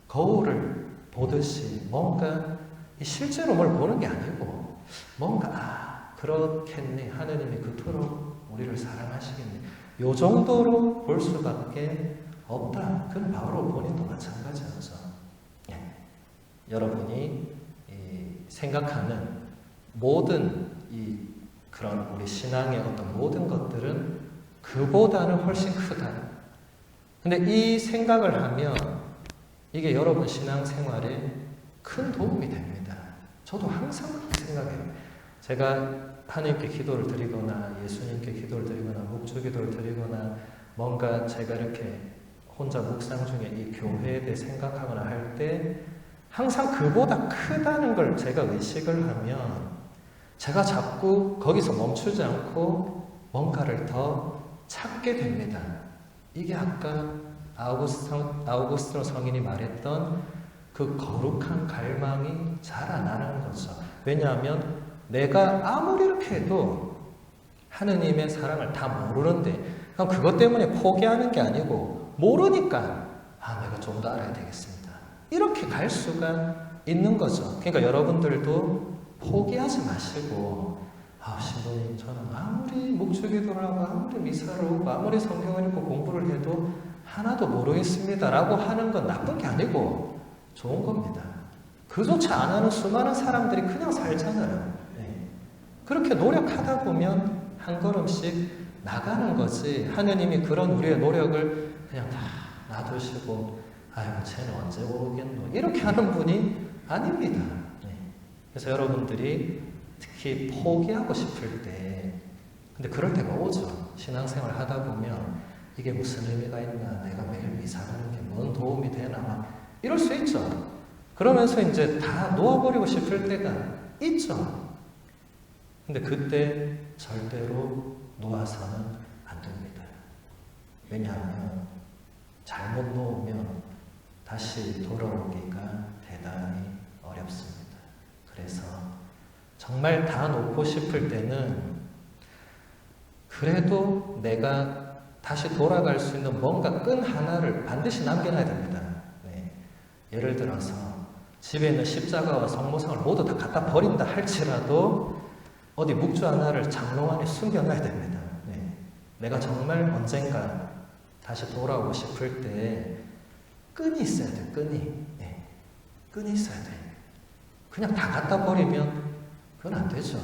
거울을 보듯이 뭔가 실제로 뭘 보는 게 아니고 뭔가 그렇겠네. 하느님이 그토록 우리를 사랑하시겠네. 요 정도로 볼 수밖에 없다. 그건 바로 본인도 마찬가지였죠. 예. 여러분이 생각하는 모든 그런 우리 신앙의 어떤 모든 것들은 그보다는 훨씬 크다. 근데 이 생각을 하면 이게 여러분 신앙생활에 큰 도움이 됩니다. 저도 항상 그렇게 생각해요. 제가 하나님께 기도를 드리거나 예수님께 기도를 드리거나 묵주기도를 드리거나 뭔가 제가 이렇게 혼자 묵상 중에 이 교회에 대해 생각하거나 할 때 항상 그보다 크다는 걸 제가 의식을 하면 제가 자꾸 거기서 멈추지 않고 뭔가를 더 찾게 됩니다. 이게 아까 아우구스티노 성인이 말했던 그 거룩한 갈망이 자라나는 거죠. 왜냐하면 내가 아무리 이렇게 해도 하느님의 사랑을 다 모르는데 그럼 그것 때문에 포기하는 게 아니고 모르니까 내가 좀 더 알아야 되겠습니다. 이렇게 갈 수가 있는 거죠. 그러니까 여러분들도 포기하지 마시고 신부님 저는 아무리 묵주기도를 하고 아무리 미사를 오고 아무리 성경을 읽고 공부를 해도 하나도 모르겠습니다 라고 하는 건 나쁜 게 아니고 좋은 겁니다. 그조차 안 하는 수많은 사람들이 그냥 살잖아요. 네. 그렇게 노력하다 보면 한 걸음씩 나가는 거지 하느님이 그런 우리의 노력을 그냥 다 놔두시고 아이고 쟤는 언제 오겠노 이렇게 하는 분이 아닙니다. 그래서 여러분들이 특히 포기하고 싶을 때 근데 그럴 때가 오죠. 신앙생활 하다 보면 이게 무슨 의미가 있나 내가 매일 미사하는 게 뭔 도움이 되나 막 이럴 수 있죠. 그러면서 이제 다 놓아버리고 싶을 때가 있죠. 근데 그때 절대로 놓아서는 안 됩니다. 왜냐하면 잘못 놓으면 다시 돌아오기가 대단히 어렵습니다. 그래서 정말 다 놓고 싶을 때는 그래도 내가 다시 돌아갈 수 있는 뭔가 끈 하나를 반드시 남겨놔야 됩니다. 네. 예를 들어서 집에 있는 십자가와 성모상을 모두 다 갖다 버린다 할지라도 어디 묵주 하나를 장롱 안에 숨겨놔야 됩니다. 네. 내가 정말 언젠가 다시 돌아오고 싶을 때 끈이 있어야 돼. 끈이. 예. 끈이 있어야 돼. 그냥 다 갖다 버리면 그건 안 되죠.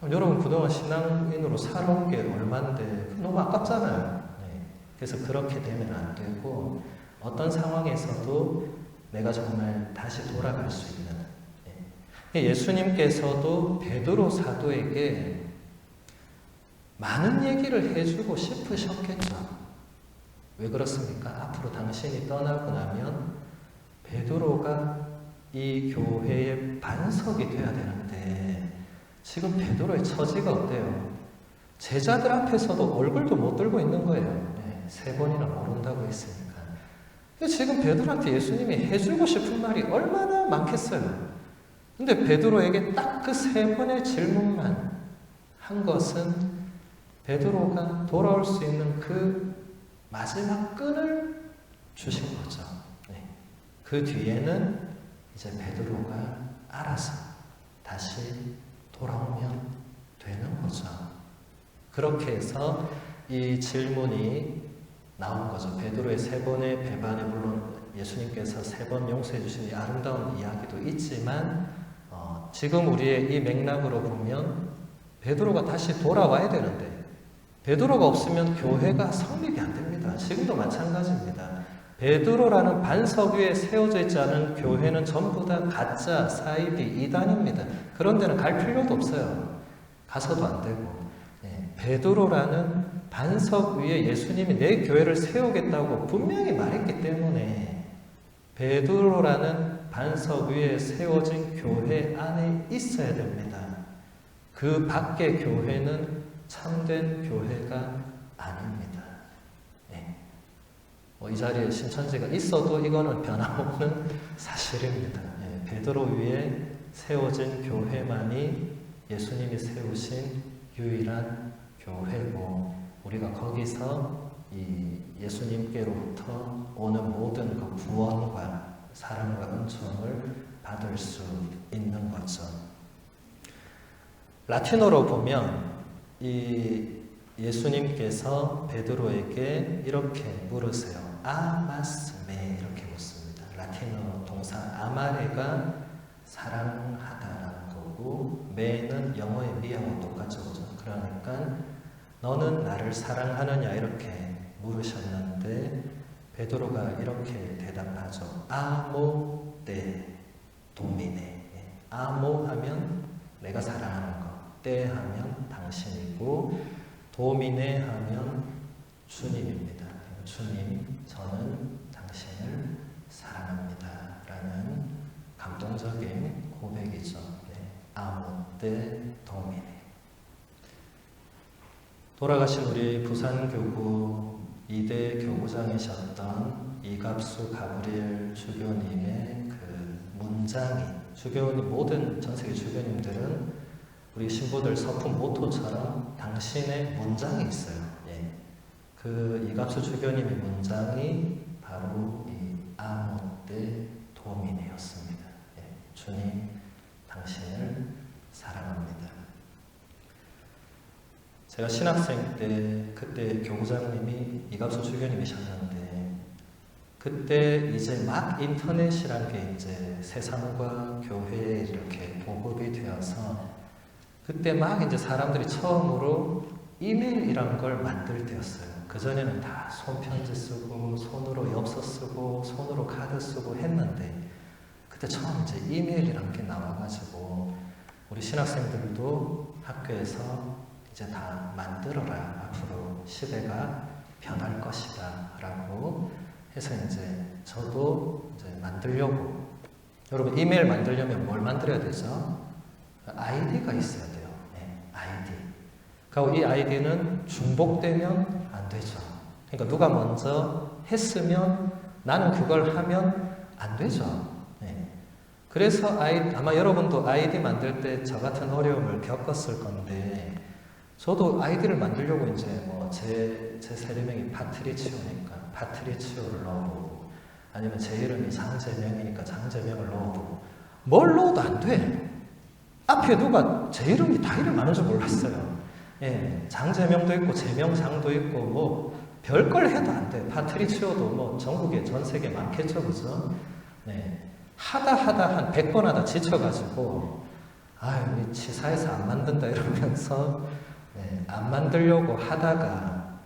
여러분 그동안 신앙인으로 살아온 게 얼만데 너무 아깝잖아요. 예. 그래서 그렇게 되면 안 되고 어떤 상황에서도 내가 정말 다시 돌아갈 수 있는. 예. 예수님께서도 베드로 사도에게 많은 얘기를 해주고 싶으셨겠죠. 왜 그렇습니까? 앞으로 당신이 떠나고 나면 베드로가 이 교회의 반석이 돼야 되는데 지금 베드로의 처지가 어때요? 제자들 앞에서도 얼굴도 못 들고 있는 거예요. 네, 3번이나 모른다고 했으니까. 지금 베드로한테 예수님이 해주고 싶은 말이 얼마나 많겠어요. 근데 베드로에게 딱 그 3번의 질문만 한 것은 베드로가 돌아올 수 있는 그 마지막 끈을 주신 거죠. 네. 그 뒤에는 이제 베드로가 알아서 다시 돌아오면 되는 거죠. 그렇게 해서 이 질문이 나온 거죠. 베드로의 3번의 배반에 물론 예수님께서 3번 용서해 주신 이 아름다운 이야기도 있지만 지금 우리의 이 맥락으로 보면 베드로가 다시 돌아와야 되는데 베드로가 없으면 교회가 성립이 안 됩니다. 지금도 마찬가지입니다. 베드로라는 반석 위에 세워져 있지 않은 교회는 전부 다 가짜, 사이비, 이단입니다. 그런 데는 갈 필요도 없어요. 가서도 안 되고. 네, 베드로라는 반석 위에 예수님이 내 교회를 세우겠다고 분명히 말했기 때문에 베드로라는 반석 위에 세워진 교회 안에 있어야 됩니다. 그 밖의 교회는 참된 교회가 아닙니다. 네. 이 자리에 신천지가 있어도 이거는 변함없는 사실입니다. 네. 베드로 위에 세워진 교회만이 예수님이 세우신 유일한 교회고 우리가 거기서 이 예수님께로부터 오는 모든 그 구원과 사랑과 은총을 받을 수 있는 거죠. 라틴어로 보면 이 예수님께서 베드로에게 이렇게 물으세요. 아마스메 이렇게 묻습니다. 라틴어 동사 아마레가 사랑하다라는 거고 메는 영어의 미하고 똑같죠. 그러니까 너는 나를 사랑하느냐 이렇게 물으셨는데 베드로가 이렇게 대답하죠. 아모 데 도미네. 아모 하면 내가 사랑하는 것. 때 하면 당신이고 도미네 하면 주님입니다. 주님, 저는 당신을 사랑합니다. 라는 감동적인 고백이죠. 네. 아모떼 도미네. 돌아가신 우리 부산교구 2대 교구장이셨던 이갑수 가브리엘 주교님의 그 문장이 주교님 모든 전세계 주교님들은 우리 신부들 서품 모토처럼 당신의 문장이 있어요. 예. 그 이갑수 주교님의 문장이 바로 이 아모떼 도미네였습니다. 예. 주님, 당신을 사랑합니다. 제가 신학생 때 그때 교구장님이 이갑수 주교님이셨는데 그때 이제 막 인터넷이란 게 이제 세상과 교회에 이렇게 보급이 되어서 그때 막 이제 사람들이 처음으로 이메일이란 걸 만들 때였어요. 그전에는 다 손편지 쓰고, 손으로 엽서 쓰고, 손으로 카드 쓰고 했는데, 그때 처음 이제 이메일이란 게 나와가지고, 우리 신학생들도 학교에서 이제 다 만들어라. 앞으로 시대가 변할 것이다. 라고 해서 이제 저도 이제 만들려고. 여러분, 이메일 만들려면 뭘 만들어야 되죠? 아이디가 있어야 돼요. 아이디. 그리고 이 아이디는 중복되면 안 되죠. 그러니까 누가 먼저 했으면 나는 그걸 하면 안 되죠. 네. 그래서 아마 여러분도 아이디 만들 때 저 같은 어려움을 겪었을 건데 저도 아이디를 만들려고 이제 제 세례명이 파트리치오니까 파트리치오를 넣어보고 아니면 제 이름이 장제명이니까 장제명을 넣어보고 뭘 넣어도 안 돼. 앞에 누가 제 이름이 다 이름 많은 줄 몰랐어요. 예, 장제명도 있고 제명장도 있고 별걸 해도 안 돼. 파트리치오도 뭐 전국에 전 세계 많겠죠, 그죠? 네. 하다 한 100번 하다 지쳐가지고 이 치사해서 안 만든다 이러면서 네, 안 만들려고 하다가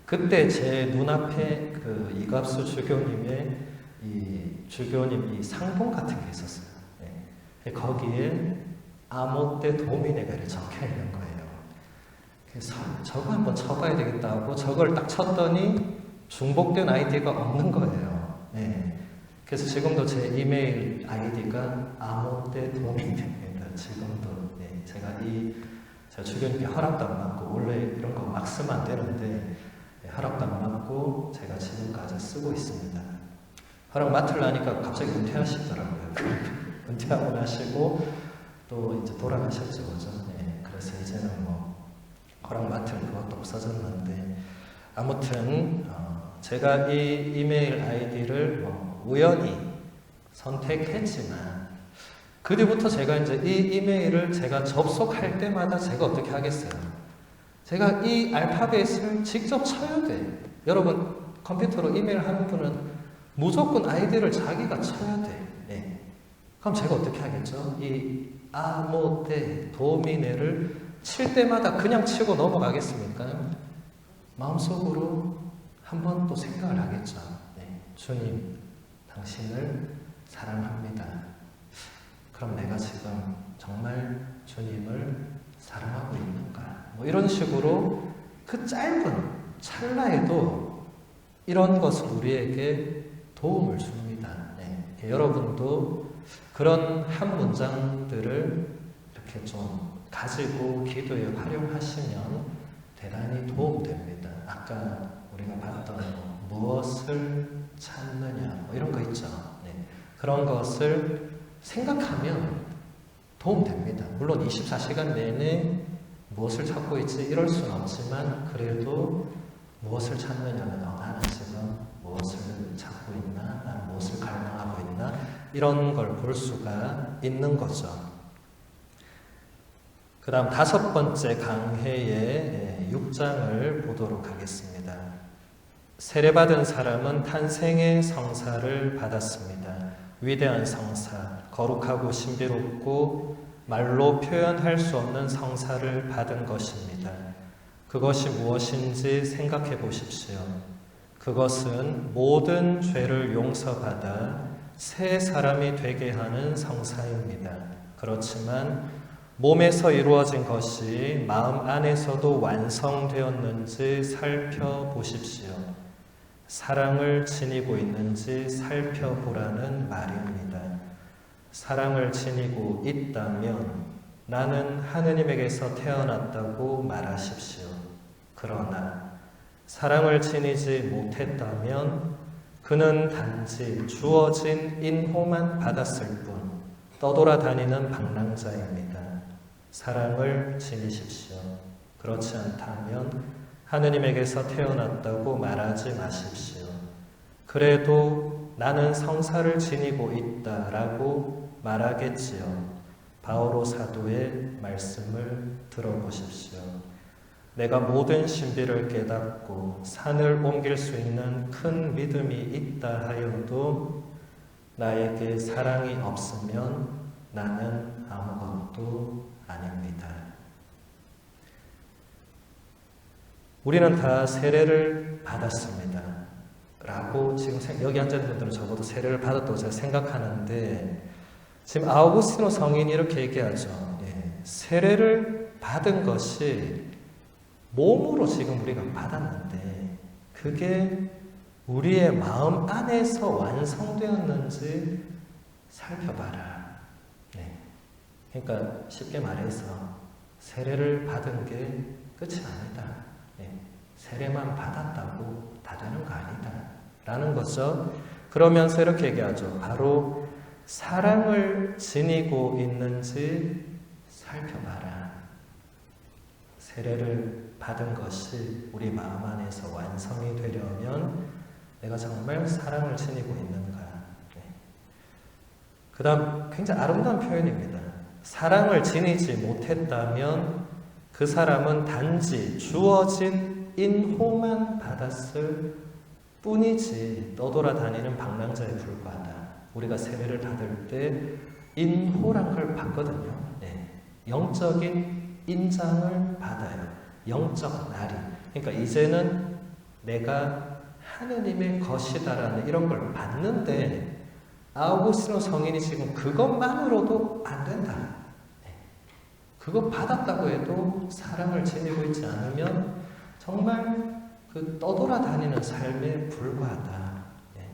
그때 제 눈앞에 그 이갑수 주교님의 주교님 상봉 같은 게 있었어요. 네. 거기에 아모떼 도미네가 적혀 있는 거예요. 그래서 저거 한번 쳐봐야 되겠다 하고 저걸 딱 쳤더니 중복된 아이디가 없는 거예요. 네. 그래서 지금도 제 이메일 아이디가 아모떼 도미네입니다. 지금도 네. 제가 주교님께 허락도 안 받고 원래 이런 거 막 쓰면 안 되는데 허락도 안 받고 제가 지금까지 쓰고 있습니다. 허락 맡으려니까 갑자기 은퇴하시더라고요. 은퇴하고 나시고 또 이제 돌아가셨죠, 그죠? 네, 그래서 이제는 뭐 허락 맡을 그것도 없어졌는데 아무튼 제가 이 이메일 아이디를 뭐 우연히 선택했지만 그 뒤부터 제가 이제 이 이메일을 제가 접속할 때마다 제가 어떻게 하겠어요? 제가 이 알파벳을 직접 쳐야 돼. 여러분 컴퓨터로 이메일 하는 분은 무조건 아이디를 자기가 쳐야 돼. 네. 그럼 제가 어떻게 하겠죠? 이 아모떼 도미네를 칠 때마다 그냥 치고 넘어가겠습니까? 마음속으로 한 번 또 생각을 하겠죠. 네. 주님, 당신을 사랑합니다. 그럼 내가 지금 정말 주님을 사랑하고 있는가? 뭐 이런 식으로 그 짧은 찰나에도 이런 것은 우리에게 도움을 줍니다. 네. 여러분도 그런 한 문장들을 이렇게 좀 가지고 기도에 활용하시면 대단히 도움됩니다. 아까 우리가 봤던 무엇을 찾느냐 뭐 이런 거 있죠. 네. 그런 것을 생각하면 도움됩니다. 물론 24시간 내내 무엇을 찾고 있지 이럴 수는 없지만 그래도 무엇을 찾느냐면 나는 지금 무엇을 찾고 있나? 나는 무엇을 갈망하고 있나? 이런 걸 볼 수가 있는 거죠. 그 다음 5번째 강해의 6장을 보도록 하겠습니다. 세례받은 사람은 탄생의 성사를 받았습니다. 위대한 성사, 거룩하고 신비롭고 말로 표현할 수 없는 성사를 받은 것입니다. 그것이 무엇인지 생각해 보십시오. 그것은 모든 죄를 용서받아 새 사람이 되게 하는 성사입니다. 그렇지만 몸에서 이루어진 것이 마음 안에서도 완성되었는지 살펴보십시오. 사랑을 지니고 있는지 살펴보라는 말입니다. 사랑을 지니고 있다면 나는 하느님에게서 태어났다고 말하십시오. 그러나 사랑을 지니지 못했다면 그는 단지 주어진 인호만 받았을 뿐 떠돌아다니는 방랑자입니다. 사랑을 지니십시오. 그렇지 않다면 하느님에게서 태어났다고 말하지 마십시오. 그래도 나는 성사를 지니고 있다라고 말하겠지요. 바오로 사도의 말씀을 들어보십시오. 내가 모든 신비를 깨닫고 산을 옮길 수 있는 큰 믿음이 있다 하여도 나에게 사랑이 없으면 나는 아무것도 아닙니다. 우리는 다 세례를 받았습니다. 라고 지금 여기 앉아있는 분들은 적어도 세례를 받았다고 제가 생각하는데 지금 아우구스티노 성인이 이렇게 얘기하죠. 예, 세례를 받은 것이 몸으로 지금 우리가 받았는데 그게 우리의 마음 안에서 완성되었는지 살펴봐라. 네. 그러니까 쉽게 말해서 세례를 받은 게 끝이 아니다. 네. 세례만 받았다고 다 되는 거 아니다. 라는 거죠. 그러면서 이렇게 얘기하죠. 바로 사랑을 지니고 있는지 살펴봐라. 세례를 받은 것이 우리 마음 안에서 완성이 되려면 내가 정말 사랑을 지니고 있는가. 네. 그 다음 굉장히 아름다운 표현입니다. 사랑을 지니지 못했다면 그 사람은 단지 주어진 인호만 받았을 뿐이지 떠돌아다니는 방랑자에 불과하다. 우리가 세례를 받을 때 인호란 걸 받거든요. 네. 영적인 인장을 받아요. 영적 나리. 그러니까 이제는 내가 하느님의 것이다라는 이런 걸 받는데 아우구스티노 성인이 지금 그것만으로도 안 된다. 네. 그거 받았다고 해도 사랑을 지니고 있지 않으면 정말 그 떠돌아다니는 삶에 불과하다. 네.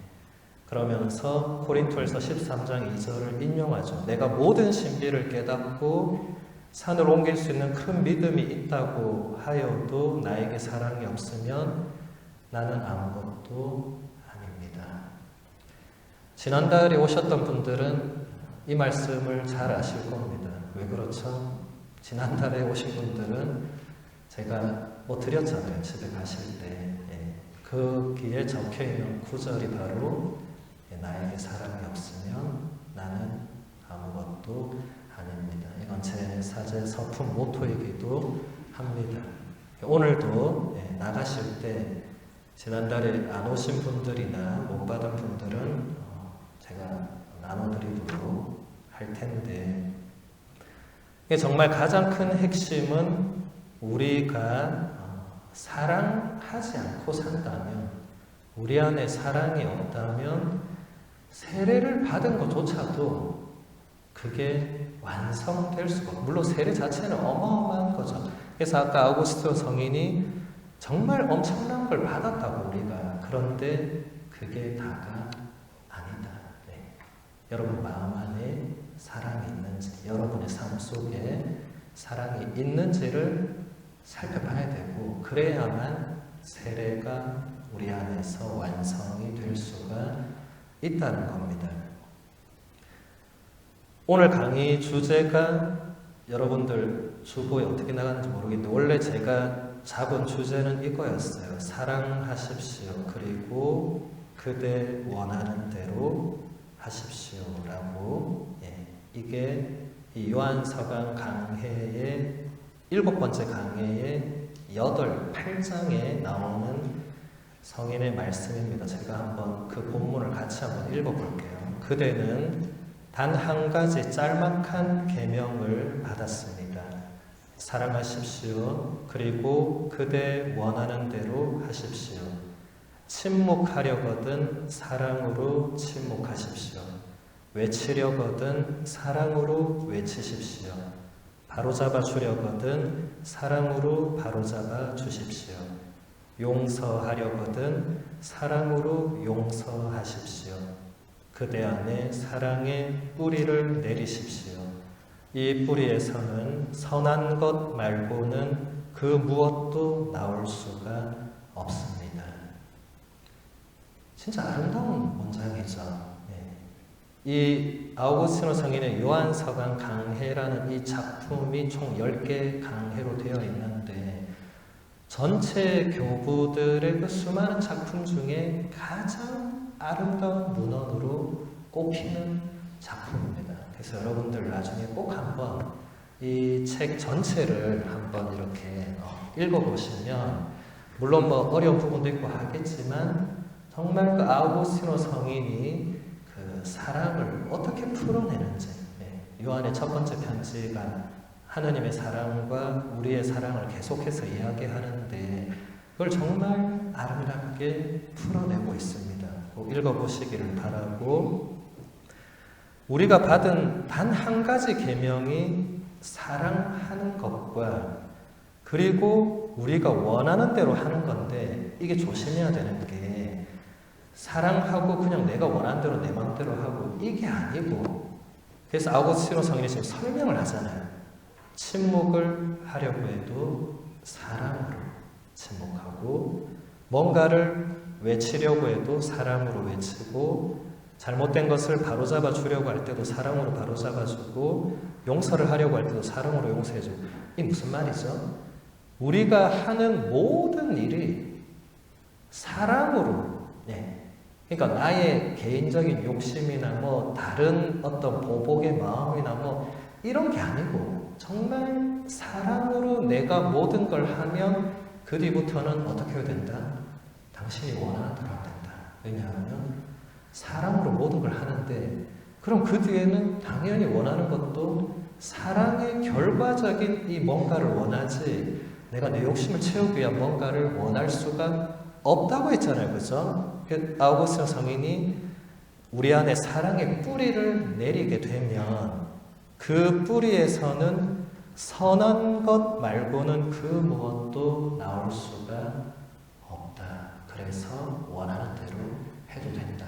그러면서 고린토에서 13장 2절을 인용하죠. 내가 모든 신비를 깨닫고 산을 옮길 수 있는 큰 믿음이 있다고 하여도 나에게 사랑이 없으면 나는 아무것도 아닙니다. 지난달에 오셨던 분들은 이 말씀을 잘 아실 겁니다. 왜 그렇죠? 지난달에 오신 분들은 제가 뭐 드렸잖아요. 집에 가실 때. 거기에 적혀있는 구절이 바로 나에게 사랑이 없으면 나는 아무것도 아닙니다. 이건 제 사제 서품 모토이기도 합니다. 오늘도 나가실 때 지난달에 안 오신 분들이나 못 받은 분들은 제가 나눠드리도록 할 텐데 정말 가장 큰 핵심은 우리가 사랑하지 않고 산다면, 우리 안에 사랑이 없다면 세례를 받은 것조차도 그게 완성될 수가 없고, 물론 세례 자체는 어마어마한 거죠. 그래서 아까 아우구스티노 성인이 정말 엄청난 걸 받았다고 우리가. 그런데 그게 다가 아니다. 네. 여러분 마음 안에 사랑이 있는지, 여러분의 삶 속에 사랑이 있는지를 살펴봐야 되고, 그래야만 세례가 우리 안에서 완성이 될 수가 있다는 겁니다. 오늘 강의 주제가 여러분들 주보에 어떻게 나가는지 모르겠는데 원래 제가 잡은 주제는 이거였어요. 사랑하십시오. 그리고 그대 원하는 대로 하십시오라고. 이게 이 요한서강 강해의 7번째 강해의 8장에 나오는 성인의 말씀입니다. 제가 한번 그 본문을 같이 한번 읽어볼게요. 그대는 단 한 가지 짤막한 계명을 받았습니다. 사랑하십시오. 그리고 그대 원하는 대로 하십시오. 침묵하려거든 사랑으로 침묵하십시오. 외치려거든 사랑으로 외치십시오. 바로잡아 주려거든 사랑으로 바로잡아 주십시오. 용서하려거든 사랑으로 용서하십시오. 그대 안에 사랑의 뿌리를 내리십시오. 이 뿌리에서는 선한 것 말고는 그 무엇도 나올 수가 없습니다. 진짜 아름다운 문장이죠. 이 아우구스티노 성인의 요한서강 강해라는 이 작품이 총 10개 강해로 되어 있는데 전체 교부들의 그 수많은 작품 중에 가장 아름다운 문헌으로 꼽히는 작품입니다. 그래서 여러분들 나중에 꼭 한번 이 책 전체를 한번 이렇게 읽어보시면, 물론 뭐 어려운 부분도 있고 하겠지만 정말 그 아우구스티노 성인이 그 사랑을 어떻게 풀어내는지, 요한의 첫 번째 편지가 하느님의 사랑과 우리의 사랑을 계속해서 이야기하는데 그걸 정말 아름답게 풀어내고 있습니다. 꼭 읽어보시기를 바라고, 우리가 받은 단 한 가지 계명이 사랑하는 것과 그리고 우리가 원하는 대로 하는 건데, 이게 조심해야 되는 게 사랑하고 그냥 내가 원하는 대로 내 마음대로 하고 이게 아니고, 그래서 아우구스티노 성인이 지금 설명을 하잖아요. 침묵을 하려고 해도 사랑으로 침묵하고, 뭔가를 외치려고 해도 사랑으로 외치고, 잘못된 것을 바로잡아 주려고 할 때도 사랑으로 바로잡아 주고, 용서를 하려고 할 때도 사랑으로 용서해 주고. 이게 무슨 말이죠? 우리가 하는 모든 일이 사랑으로, 그러니까 나의 개인적인 욕심이나 뭐 다른 어떤 보복의 마음이나 뭐 이런 게 아니고 정말 사랑으로 내가 모든 걸 하면 그 뒤부터는 어떻게 해야 된다? 당신이 원하는 대로 하면 된다. 왜냐하면 사랑으로 모든 걸 하는데, 그럼 그 뒤에는 당연히 원하는 것도 사랑의 결과적인 이 뭔가를 원하지, 내가 내 욕심을 채우기 위한 뭔가를 원할 수가 없다고 했잖아요. 그죠? 아우구스틴 성인이 우리 안에 사랑의 뿌리를 내리게 되면 그 뿌리에서는 선한 것 말고는 그 무엇도 나올 수가 없다. 그래서 원하는 대로 해도 된다.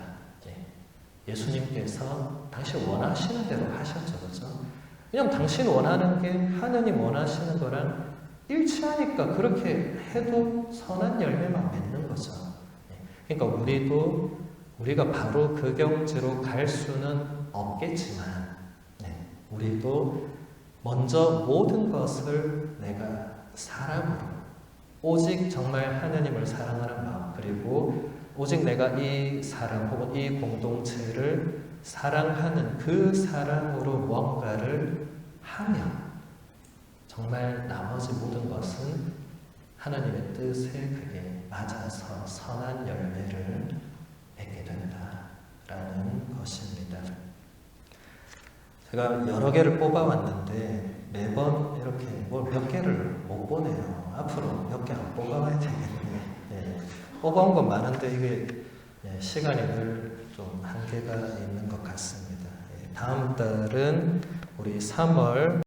예수님께서 당신 원하시는 대로 하셨죠. 그죠? 왜냐하면 당신 원하는 게 하느님 원하시는 거랑 일치하니까 그렇게 해도 선한 열매만 맺는 거죠. 그러니까 우리가 바로 그 경지로 갈 수는 없겠지만, 우리도 먼저 모든 것을 내가 사랑으로, 오직 정말 하나님을 사랑하는 마음, 그리고 오직 내가 이 사람 혹은 이 공동체를 사랑하는 그 사랑으로 뭔가를 하면 정말 나머지 모든 것은 하나님의 뜻에 그게 맞아서 선한 열매를 맺게 된다라는 것입니다. 제가 여러 개를 뽑아왔는데 매번 이렇게 몇 개를 못 보네요. 앞으로 몇 개 안 뽑아와야 되겠네. 뽑아온 건 많은데 이게 시간이 늘 좀 한계가 있는 것 같습니다. 다음 달은 우리 3월